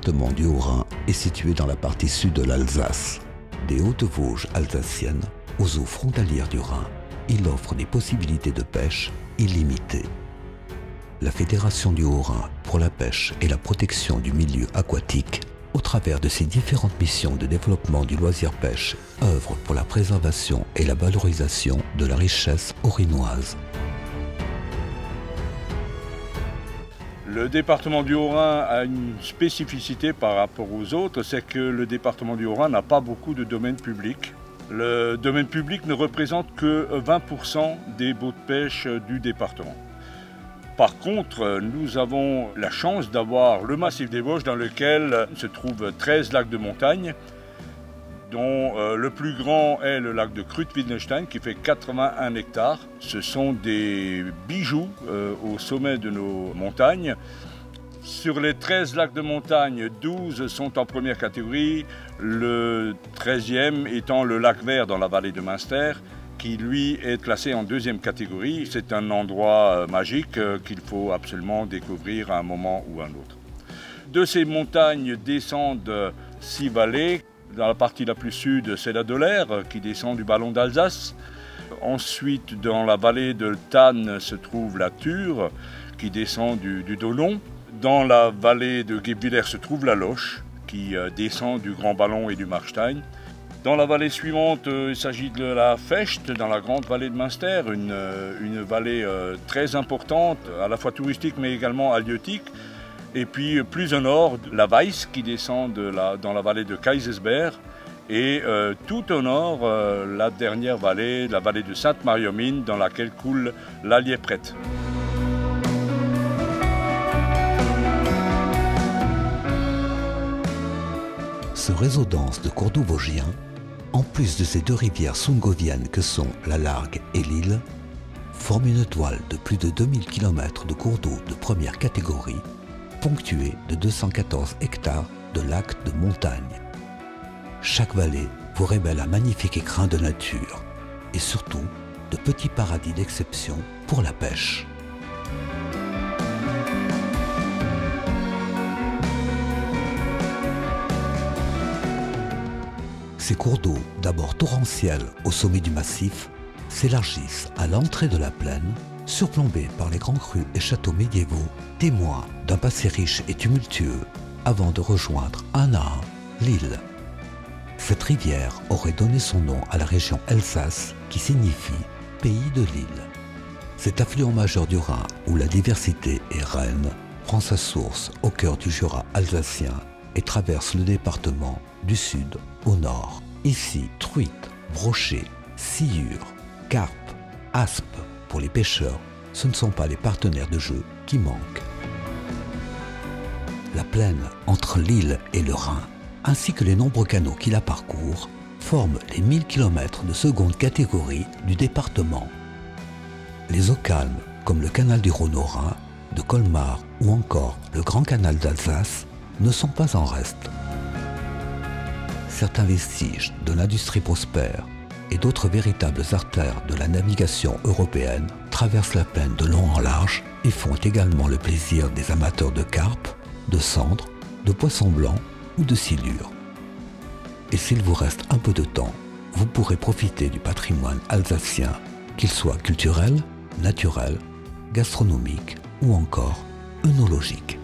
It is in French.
département du Haut-Rhin est situé dans la partie sud de l'Alsace. Des Hautes-Vosges alsaciennes aux eaux frontalières du Rhin, il offre des possibilités de pêche illimitées. La Fédération du Haut-Rhin pour la pêche et la protection du milieu aquatique, au travers de ses différentes missions de développement du loisir pêche, œuvre pour la préservation et la valorisation de la richesse haut-rhinoise. Le département du Haut-Rhin a une spécificité par rapport aux autres, c'est que le département du Haut-Rhin n'a pas beaucoup de domaine public. Le domaine public ne représente que 20% des baux de pêche du département. Par contre, nous avons la chance d'avoir le massif des Vosges dans lequel se trouvent 13 lacs de montagne, dont le plus grand est le lac de Krüt-Wildenstein qui fait 81 hectares. Ce sont des bijoux au sommet de nos montagnes. Sur les 13 lacs de montagne, 12 sont en première catégorie, le 13e étant le lac Vert dans la vallée de Münster, qui lui est classé en deuxième catégorie. C'est un endroit magique qu'il faut absolument découvrir à un moment ou à un autre. De ces montagnes descendent 6 vallées. Dans la partie la plus sud, c'est la Doller qui descend du Ballon d'Alsace. Ensuite, dans la vallée de Tann se trouve la Thur qui descend du Dolon. Dans la vallée de Guebwiller se trouve la Loche qui descend du Grand Ballon et du Marstein. Dans la vallée suivante, il s'agit de la Fecht, dans la grande vallée de Münster, une vallée très importante, à la fois touristique mais également halieutique. Et puis plus au nord, la Weiss qui descend dans la vallée de Kaysersberg. Et tout au nord, la dernière vallée, la vallée de Sainte-Marie-aux-Mines, dans laquelle coule l'Allier-Prête. Ce réseau dense de cours d'eau vosgiens, en plus de ces deux rivières sungoviennes que sont la Largue et l'Ille, forme une toile de plus de 2000 km de cours d'eau de première catégorie, ponctuée de 214 hectares de lacs de montagne. Chaque vallée vous révèle un magnifique écrin de nature et surtout de petits paradis d'exception pour la pêche. Ces cours d'eau, d'abord torrentiels au sommet du massif, s'élargissent à l'entrée de la plaine, surplombés par les grands crus et châteaux médiévaux, témoins d'un passé riche et tumultueux, avant de rejoindre un à un l'Ille. Cette rivière aurait donné son nom à la région Elsace, qui signifie « pays de l'Ille ». Cet affluent majeur du Rhin, où la diversité est reine, prend sa source au cœur du Jura alsacien et traverse le département du sud au nord. Ici, truites, brochets, sciures, carpes, aspes pour les pêcheurs, ce ne sont pas les partenaires de jeu qui manquent. La plaine entre l'Ille et le Rhin, ainsi que les nombreux canaux qui la parcourent, forment les 1000 km de seconde catégorie du département. Les eaux calmes, comme le canal du Rhône au Rhin, de Colmar ou encore le Grand Canal d'Alsace, ne sont pas en reste. Certains vestiges de l'industrie prospère et d'autres véritables artères de la navigation européenne traversent la plaine de long en large et font également le plaisir des amateurs de carpes, de cendres, de poissons blancs ou de silures. Et s'il vous reste un peu de temps, vous pourrez profiter du patrimoine alsacien, qu'il soit culturel, naturel, gastronomique ou encore œnologique.